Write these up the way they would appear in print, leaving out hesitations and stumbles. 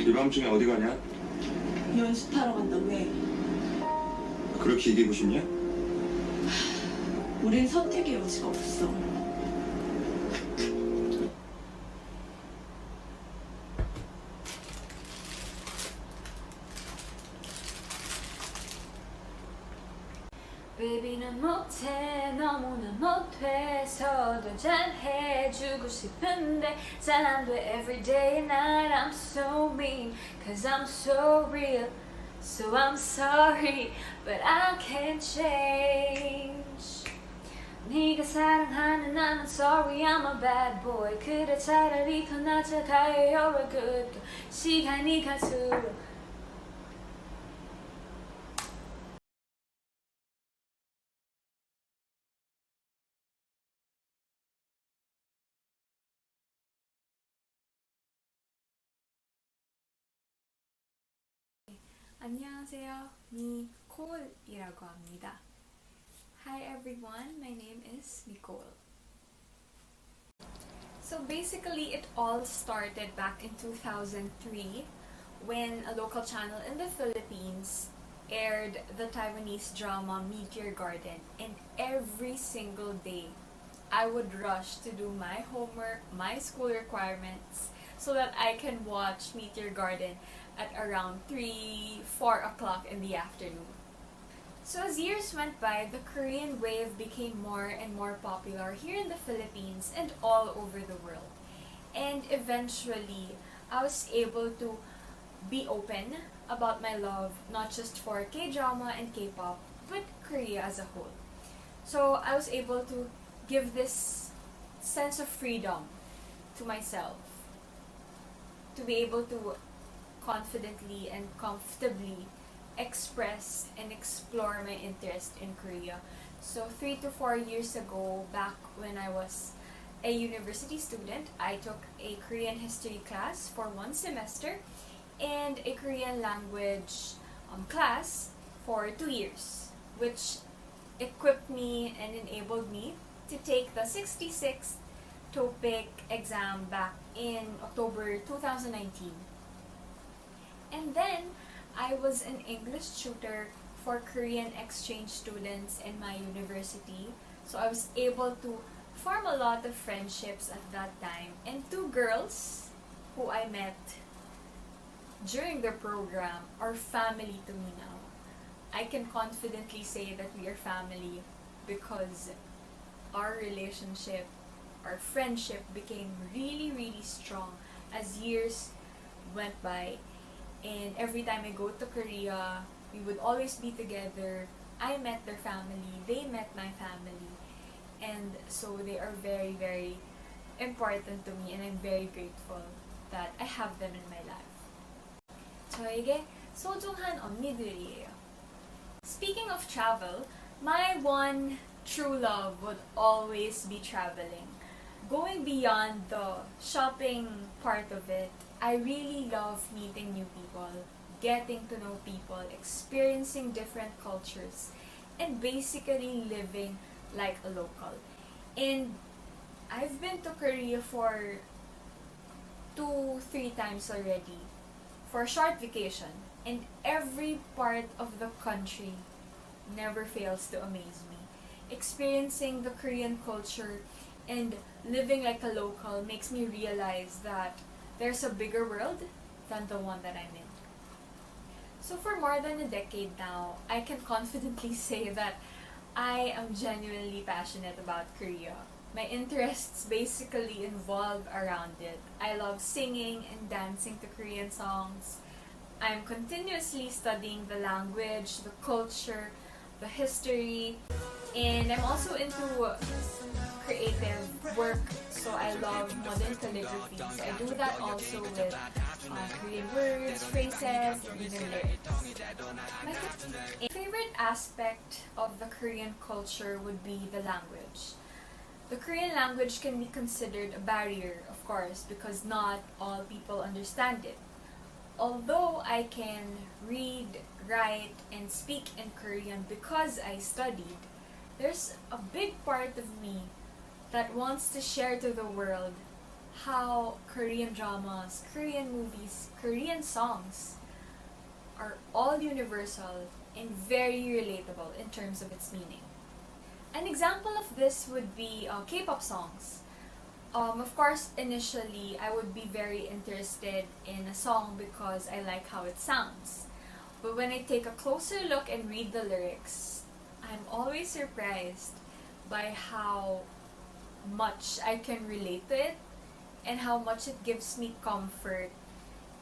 이 밤중에 어디 가냐? 연습하러 간다. 왜? 그렇게 이기고 싶냐? 우린 선택의 여지가 없어. baby는 못해 너무나 못해서도 잘해주고 싶은데 잘 안돼 everyday and night I'm so mean cause I'm so real so I'm sorry but I can't change 네가 사랑하는 나는 sorry I'm a bad boy 그래 차라리 더 나아가요 you're a good girl 시간이 갈수록 안녕하세요, 미콜이라고 합니다. Hi everyone, my name is Nicole. So basically, it all started back in 2003 when a local channel in the Philippines aired the Taiwanese drama Meteor Garden, and every single day I would rush to do my homework, my school requirements, so that I can watch Meteor Garden at around 3-4 o'clock in the afternoon. So as years went by, the Korean wave became more and more popular here in the Philippines and all over the world. And eventually, I was able to be open about my love, not just for K-drama and K-pop, but Korea as a whole. So I was able to give this sense of freedom to myself, to be able to confidently and comfortably express and explore my interest in Korea. So 3 to 4 years ago, back when I was a university student, I took a Korean history class for 1 semester and a Korean language class for 2 years, which equipped me and enabled me to take the 66th TOPIK exam back in October 2019. And then, I was an English tutor for Korean exchange students in my university. So I was able to form a lot of friendships at that time. And 2 girls who I met during the program are family to me now. I can confidently say that we are family because our relationship, our friendship became really, really strong as years went by. And every time I go to Korea, we would always be together. I met their family, they met my family. And so they are very, very important to me and I'm very grateful that I have them in my life. 저에게 소중한 언니들이에요. Speaking of travel, my one true love would always be traveling. Going beyond the shopping part of it, I really love meeting new people, getting to know people, experiencing different cultures, and basically living like a local. And I've been to Korea for 2-3 times already for a short vacation, and every part of the country never fails to amaze me. Experiencing the Korean culture and living like a local makes me realize that there's a bigger world than the one that I'm in. So for more than a decade now, I can confidently say that I am genuinely passionate about Korea. My interests basically involve around it. I love singing and dancing to Korean songs. I'm continuously studying the language, the culture, the history, and I'm also into creative work, so I love modern calligraphy. So I do that also with Korean words, phrases, and even lyrics. My favorite aspect of the Korean culture would be the language. The Korean language can be considered a barrier, of course, because not all people understand it. Although I can read, write, and speak in Korean because I studied, there's a big part of me that wants to share to the world how Korean dramas, Korean movies, Korean songs are all universal and very relatable in terms of its meaning. An example of this would be K-pop songs. Of course, initially, I would be very interested in a song because I like how it sounds. But when I take a closer look and read the lyrics, I'm always surprised by how much I can relate to it and how much it gives me comfort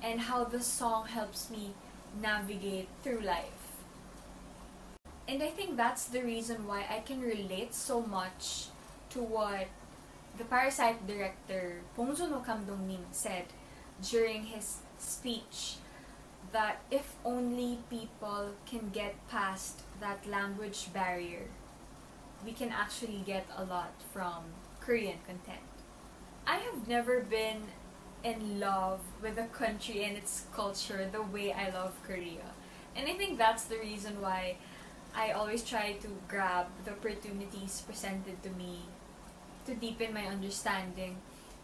and how the song helps me navigate through life. And I think that's the reason why I can relate so much to what the Parasite director Bong Joon-ho Kamdong-nim said during his speech, that if only people can get past that language barrier, we can actually get a lot from Korean content. I have never been in love with a country and its culture the way I love Korea. And I think that's the reason why I always try to grab the opportunities presented to me to deepen my understanding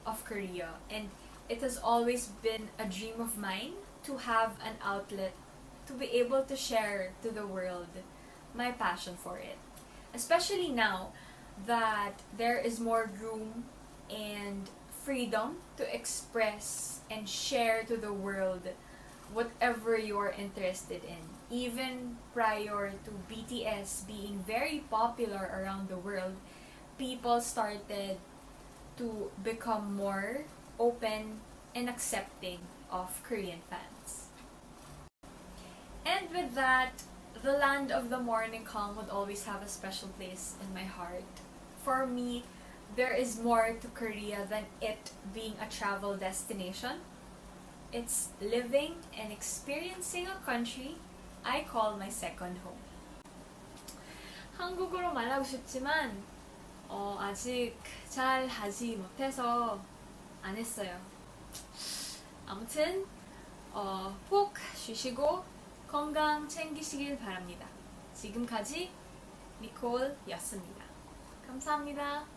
of Korea. And it has always been a dream of mine to have an outlet to be able to share to the world my passion for it. Especially now that there is more room and freedom to express and share to the world whatever you are interested in. Even prior to BTS being very popular around the world, people started to become more open and accepting of Korean fans. And with that, the land of the morning calm would always have a special place in my heart. For me, there is more to Korea than it being a travel destination. It's living and experiencing a country I call my second home. 한국어로 말하고 싶지만 아직 잘 하지 못해서 안 했어요. 아무튼 푹 쉬시고 건강 챙기시길 바랍니다. 지금까지 미콜이었습니다. 감사합니다.